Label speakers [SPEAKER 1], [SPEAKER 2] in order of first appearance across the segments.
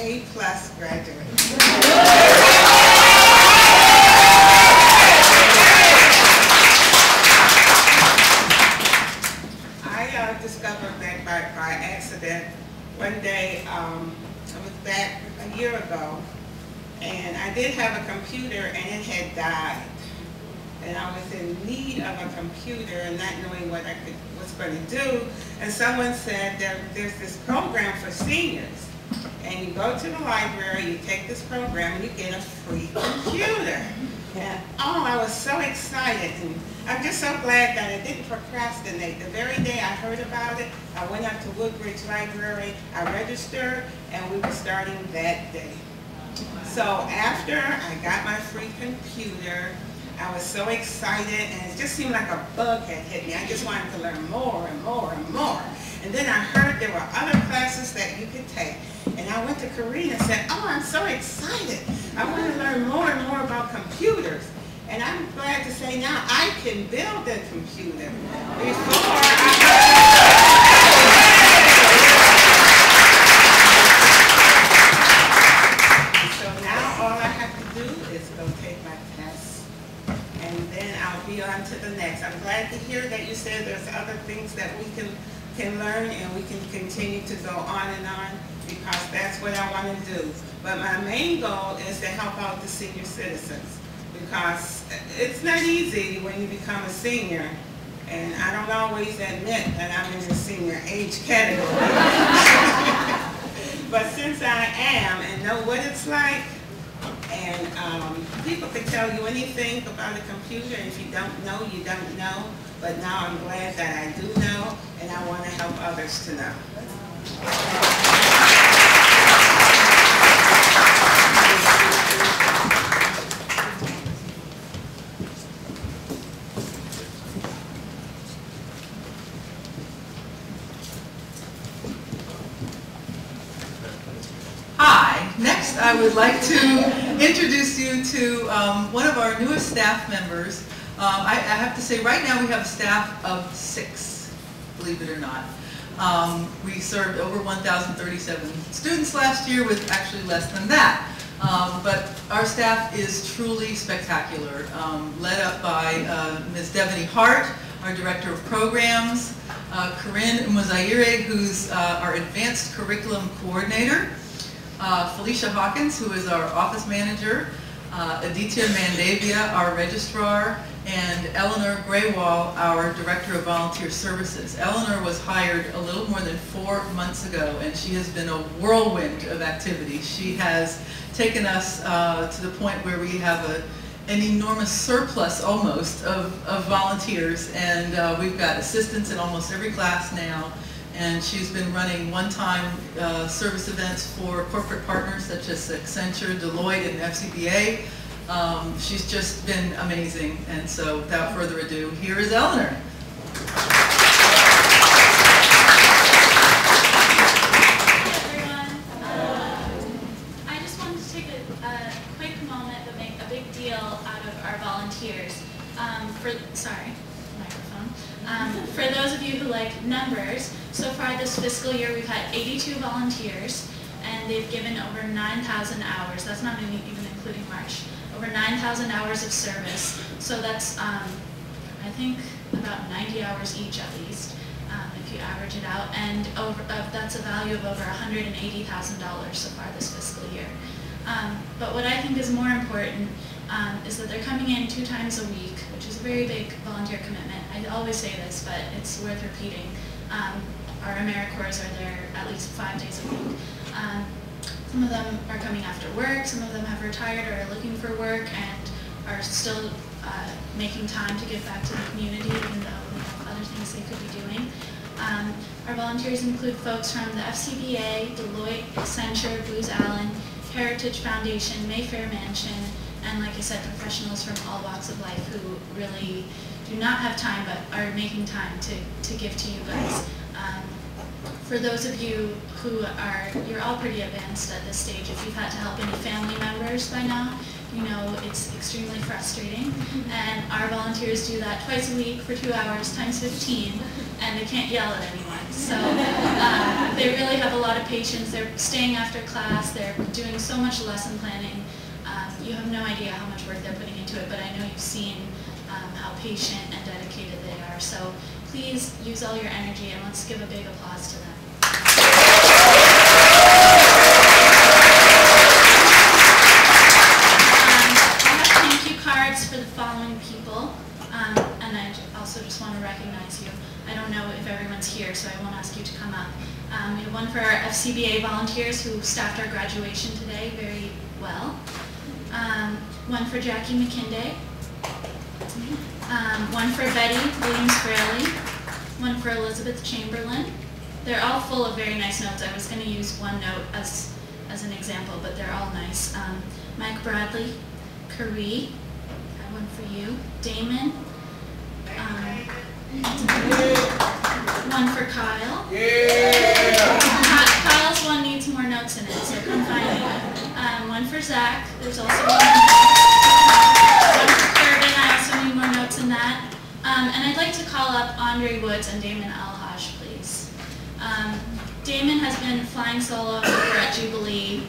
[SPEAKER 1] A+ graduate. I discovered Byte Back by accident. One day, I was back a year ago, and I did have a computer, and it had died. And I was in need of a computer and not knowing what I was going to do. And someone said there's this program for seniors. And you go to the library, you take this program, and you get a free computer. And oh, I was so excited. And I'm just so glad that I didn't procrastinate. The very day I heard about it, I went up to Woodbridge Library, I registered, and we were starting that day. So after I got my free computer, I was so excited, and it just seemed like a bug had hit me. I just wanted to learn more and more and more. And then I heard there were other classes that you could take. And I went to Karina and said, oh, I'm so excited. I want to learn more and more about computers. And I'm glad to say now I can build a computer. Before So now all I have to do is go take my test, and then I'll be on to the next. I'm glad to hear that you said there's other things that we can learn, and we can continue to go on, because that's what I want to do. But my main goal is to help out the senior citizens, because it's not easy when you become a senior, and I don't always admit that I'm in the senior age category. But since I am and know what it's like, and people can tell you anything about a computer, and if you don't know, you don't know. But now I'm glad that I do know, and I want to help others to know.
[SPEAKER 2] Hi. Next, I would like to introduce you to one of our newest staff members. I have to say, right now we have a staff of 6, believe it or not. We served over 1,037 students last year, with actually less than that. But our staff is truly spectacular, led up by Ms. Devaney Hart, our Director of Programs, Corinne Muzaire, who's our Advanced Curriculum Coordinator, Felicia Hawkins, who is our Office Manager, Aditya Mandavia, our Registrar, and Eleanor Graywall, our Director of Volunteer Services. Eleanor was hired a little more than 4 months ago, and she has been a whirlwind of activity. She has taken us to the point where we have an enormous surplus, almost, of volunteers, and we've got assistants in almost every class now. And she's been running one-time service events for corporate partners such as Accenture, Deloitte, and FCBA. She's just been amazing. And so without further ado, here is Eleanor.
[SPEAKER 3] Hey everyone. I just wanted to take a quick moment to make a big deal out of our volunteers. For those of you who like numbers, so far this fiscal year we've had 82 volunteers, and they've given over 9,000 hours. That's not even including March. Over 9,000 hours of service. So that's, I think, about 90 hours each at least, if you average it out. And that's a value of over $180,000 so far this fiscal year. But what I think is more important is that they're coming in 2 times a week, which is a very big volunteer commitment. I always say this, but it's worth repeating. Our AmeriCorps are there at least 5 days a week. Some of them are coming after work, some of them have retired or are looking for work and are still making time to give back to the community, even though they have other things they could be doing. Our volunteers include folks from the FCBA, Deloitte, Accenture, Booz Allen, Heritage Foundation, Mayfair Mansion, and like I said, professionals from all walks of life who really do not have time but are making time to give to you guys. For those of you who you're all pretty advanced at this stage. If you've had to help any family members by now, you We know it's extremely frustrating, and our volunteers do that twice a week for 2 hours times 15, and they can't yell at anyone. So they really have a lot of patience. They're staying after class. They're doing so much lesson planning. You have no idea how much work they're putting into it, but I know you've seen how patient and dedicated they are. So please use all your energy, and let's give a big applause to them. For the following people, and I also just want to recognize you. I don't know if everyone's here, so I won't ask you to come up. We have one for our FCBA volunteers who staffed our graduation today very well. One for Jackie McKinday. One for Betty Williams-Fraley. One for Elizabeth Chamberlain. They're all full of very nice notes. I was going to use one note as an example, but they're all nice. Mike Bradley, Caree. One for you. Damon. One for Kyle. Kyle's one needs more notes in it, so come find it. One for Zach. There's also one for Corbin. I also need more notes in that. And I'd like to call up Andre Woods and Damon Alhaj, please. Damon has been flying solo over at Jubilee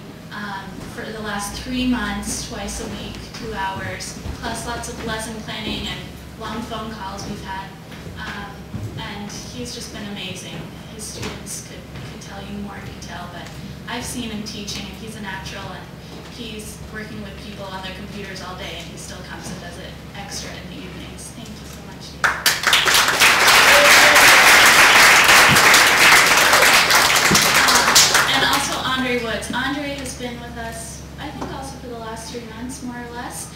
[SPEAKER 3] for the last 3 months, twice a week, 2 hours, plus lots of lesson planning and long phone calls we've had. And he's just been amazing. His students could tell you more detail, but I've seen him teaching, and he's a natural, and he's working with people on their computers all day, and he still comes and does it extra in the evenings. Thank you so much, Dave. And also Andre Woods. Andre has been with us, I think also for the last 3 months, more or less.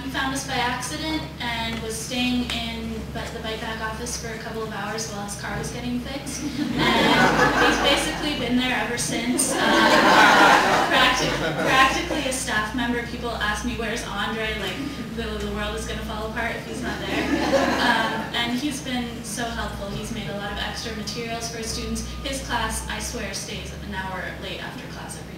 [SPEAKER 3] He found us by accident and was staying in the Byte Back office for a couple of hours while his car was getting fixed. And he's basically been there ever since. Practically a staff member. People ask me, where's Andre? Like, the world is going to fall apart if he's not there. And he's been so helpful. He's made a lot of extra materials for his students. His class, I swear, stays an hour late after class every